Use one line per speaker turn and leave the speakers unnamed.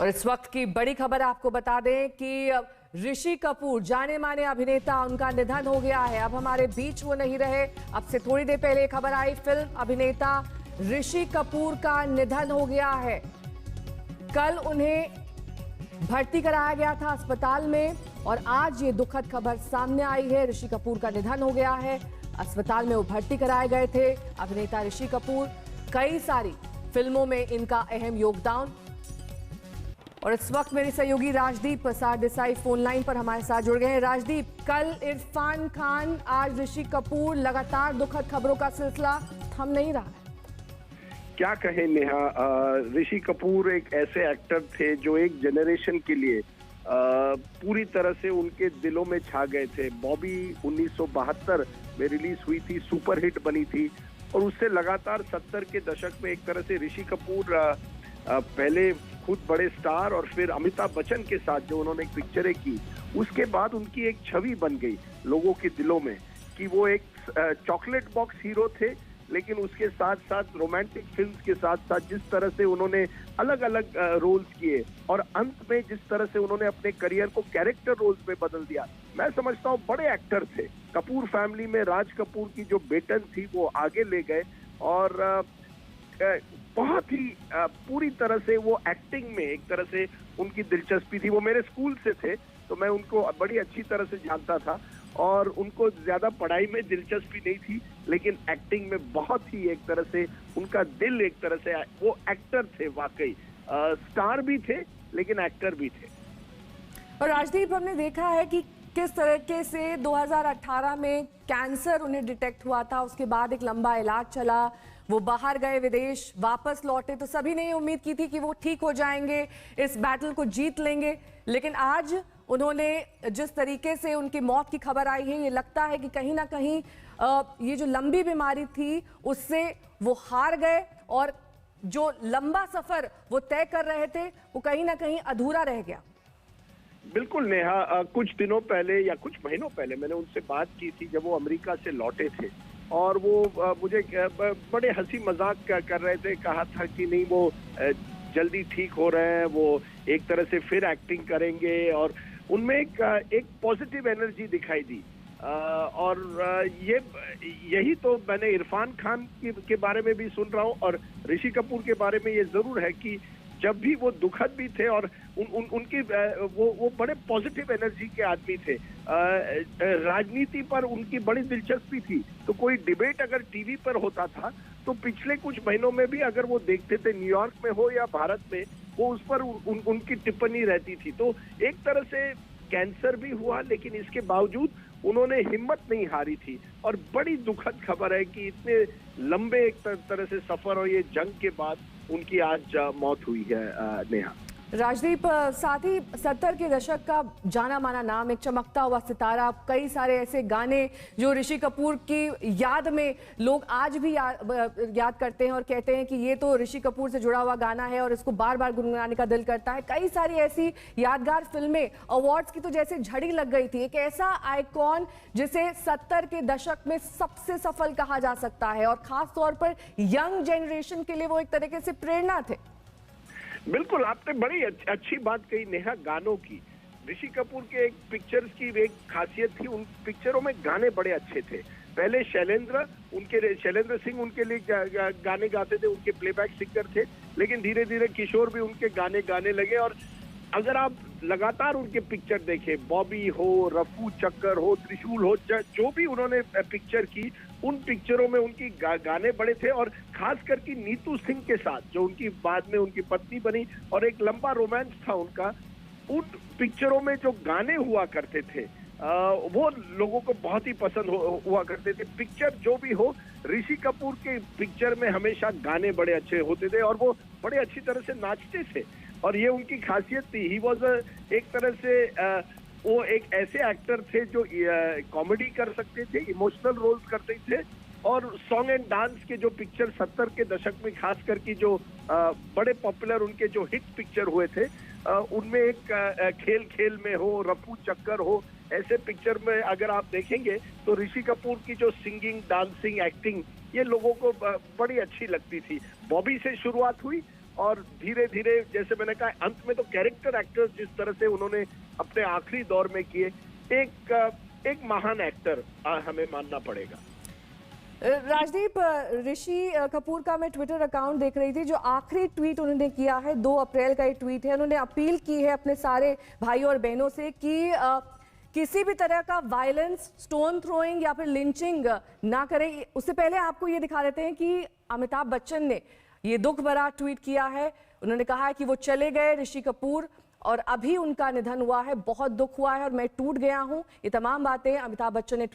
और इस वक्त की बड़ी खबर आपको बता दें कि ऋषि कपूर, जाने माने अभिनेता, उनका निधन हो गया है। अब हमारे बीच वो नहीं रहे। अब से थोड़ी देर पहले खबर आई, फिल्म अभिनेता ऋषि कपूर का निधन हो गया है। कल उन्हें भर्ती कराया गया था अस्पताल में और आज ये दुखद खबर सामने आई है। ऋषि कपूर का निधन हो गया है। अस्पताल में वो भर्ती कराए गए थे। अभिनेता ऋषि कपूर, कई सारी फिल्मों में इनका अहम योगदान। और इस वक्त मेरे सहयोगी राजदीप सरदेसाई फोन लाइन पर हमारे साथ जुड़ गए हैं। राजदीप, कल इरफान खान, आज ऋषि कपूर, लगातार दुखद खबरों का सिलसिला थम नहीं रहा है।
क्या कहें नेहा, ऋषि कपूर एक ऐसे एक्टर थे जो एक जनरेशन के लिए पूरी तरह से उनके दिलों में छा गए थे। बॉबी 1972 में रिलीज हुई थी, सुपरहिट बनी थी और उससे लगातार 70 के दशक में एक तरह से ऋषि कपूर पहले खुद बड़े स्टार और फिर अमिताभ बच्चन के साथ जो उन्होंने पिक्चरें की, उसके बाद उनकी एक छवि बन गई लोगों के दिलों में कि वो एक चॉकलेट बॉक्स हीरो थे। लेकिन उसके साथ साथ रोमांटिक फिल्म्स के साथ साथ जिस तरह से उन्होंने अलग अलग रोल्स किए और अंत में जिस तरह से उन्होंने अपने करियर को कैरेक्टर रोल्स में बदल दिया, मैं समझता हूँ बड़े एक्टर थे। कपूर फैमिली में राज कपूर की जो बेटन थी वो आगे ले गए और बहुत ही पूरी तरह से वो एक्टिंग में एक तरह से उनकी दिलचस्पी थी। वो मेरे स्कूल से थे तो मैं उनको बड़ी अच्छी तरह से जानता था और उनको ज्यादा पढ़ाई में दिलचस्पी नहीं थी, लेकिन एक्टिंग में बहुत ही एक तरह से उनका दिल, एक तरह से वो एक्टर थे वाकई। स्टार भी थे लेकिन एक्टर भी थे।
और राजदीप, हमने देखा है कि किस तरीके से 2018 में कैंसर उन्हें डिटेक्ट हुआ था। उसके बाद एक लंबा इलाज चला, वो बाहर गए, विदेश वापस लौटे तो सभी ने उम्मीद की थी कि वो ठीक हो जाएंगे, इस बैटल को जीत लेंगे। लेकिन आज उन्होंने जिस तरीके से उनकी मौत की खबर आई है, ये लगता है कि कहीं ना कहीं ये जो लंबी बीमारी थी उससे वो हार गए और जो लंबा सफर वो तय कर रहे थे वो कहीं ना कहीं अधूरा रह गया।
बिल्कुल नेहा, कुछ दिनों पहले या कुछ महीनों पहले मैंने उनसे बात की थी जब वो अमेरिका से लौटे थे और वो मुझे बड़े हंसी मजाक कर रहे थे। कहा था कि नहीं, वो जल्दी ठीक हो रहे हैं, वो एक तरह से फिर एक्टिंग करेंगे और उनमें एक पॉजिटिव एनर्जी दिखाई दी। और यही तो मैंने इरफान खान के बारे में भी सुन रहा हूँ और ऋषि कपूर के बारे में ये जरूर है कि जब भी वो दुखद भी थे और उनकी वो बड़े पॉजिटिव एनर्जी के आदमी थे। राजनीति पर उनकी बड़ी दिलचस्पी थी, तो कोई डिबेट अगर टीवी पर होता था तो पिछले कुछ महीनों में भी अगर वो देखते थे, न्यूयॉर्क में हो या भारत में, वो उस पर उनकी टिप्पणी रहती थी। तो एक तरह से कैंसर भी हुआ लेकिन इसके बावजूद उन्होंने हिम्मत नहीं हारी थी। और बड़ी दुखद खबर है कि इतने लंबे एक तरह से सफर और ये जंग के बाद उनकी आज मौत हुई है नेहा।
राजदीप, साथ ही 70 के दशक का जाना माना नाम, एक चमकता हुआ सितारा, कई सारे ऐसे गाने जो ऋषि कपूर की याद में लोग आज भी याद करते हैं और कहते हैं कि ये तो ऋषि कपूर से जुड़ा हुआ गाना है और इसको बार बार गुनगुनाने का दिल करता है। कई सारी ऐसी यादगार फिल्में, अवार्ड्स की तो जैसे झड़ी लग गई थी। एक ऐसा आइकॉन जिसे 70 के दशक में सबसे सफल कहा जा सकता है और खास तौर पर यंग जनरेशन के लिए वो एक तरीके से प्रेरणा थे।
बिल्कुल, आपने बड़ी अच्छी बात कही नेहा। गानों की, ऋषि कपूर के एक पिक्चर्स की एक खासियत थी, उन पिक्चरों में गाने बड़े अच्छे थे। पहले शैलेंद्र सिंह उनके लिए गाने गाते थे, उनके प्लेबैक सिंगर थे, लेकिन धीरे धीरे किशोर भी उनके गाने गाने लगे। और अगर आप लगातार उनके पिक्चर देखें, बॉबी हो, रफू चक्कर हो, त्रिशूल हो, जो भी उन्होंने पिक्चर की, उन पिक्चरों में उनकी गाने बड़े थे। और खास करके नीतू सिंह के साथ जो उनकी बाद में उनकी पत्नी बनी और एक लंबा रोमांस था उनका, उन पिक्चरों में जो गाने हुआ करते थे वो लोगों को बहुत ही पसंद हुआ करते थे। पिक्चर जो भी हो, ऋषि कपूर के पिक्चर में हमेशा गाने बड़े अच्छे होते थे और वो बड़े अच्छी तरह से नाचते थे और ये उनकी खासियत थी। ही वॉज एक तरह से वो एक ऐसे एक्टर थे जो कॉमेडी कर सकते थे, इमोशनल रोल्स करते थे और सॉन्ग एंड डांस के जो पिक्चर 70 के दशक में खास करके जो बड़े पॉपुलर उनके जो हिट पिक्चर हुए थे, उनमें एक खेल खेल में हो, रफू चक्कर हो, ऐसे पिक्चर में अगर आप देखेंगे तो ऋषि कपूर की जो सिंगिंग, डांसिंग, एक्टिंग, ये लोगों को बड़ी अच्छी लगती थी। बॉबी से शुरुआत हुई और धीरे धीरे जैसे मैंने कहा अंत में तो कैरेक्टर एक्टर्स जिस तरह से उन्होंने अपने आखिरी दौर में किए, एक महान एक्टर हमें मानना पड़ेगा।
राजदीप, ऋषि कपूर का मैं ट्विटर अकाउंट देख रही थी, जो आखिरी ट्वीट उन्होंने किया है 2 अप्रैल का ये ट्वीट है। उन्होंने अपील की है अपने सारे भाइयों और बहनों से कि किसी भी तरह का वायलेंस, स्टोन थ्रोइंग या फिर लिंचिंग ना करें। उससे पहले आपको ये दिखा देते हैं कि अमिताभ बच्चन ने ये दुख भरा ट्वीट किया है। उन्होंने कहा है कि वो चले गए ऋषि कपूर और अभी उनका निधन हुआ है, बहुत दुख हुआ है और मैं टूट गया हूं। ये तमाम बातें अमिताभ बच्चन ने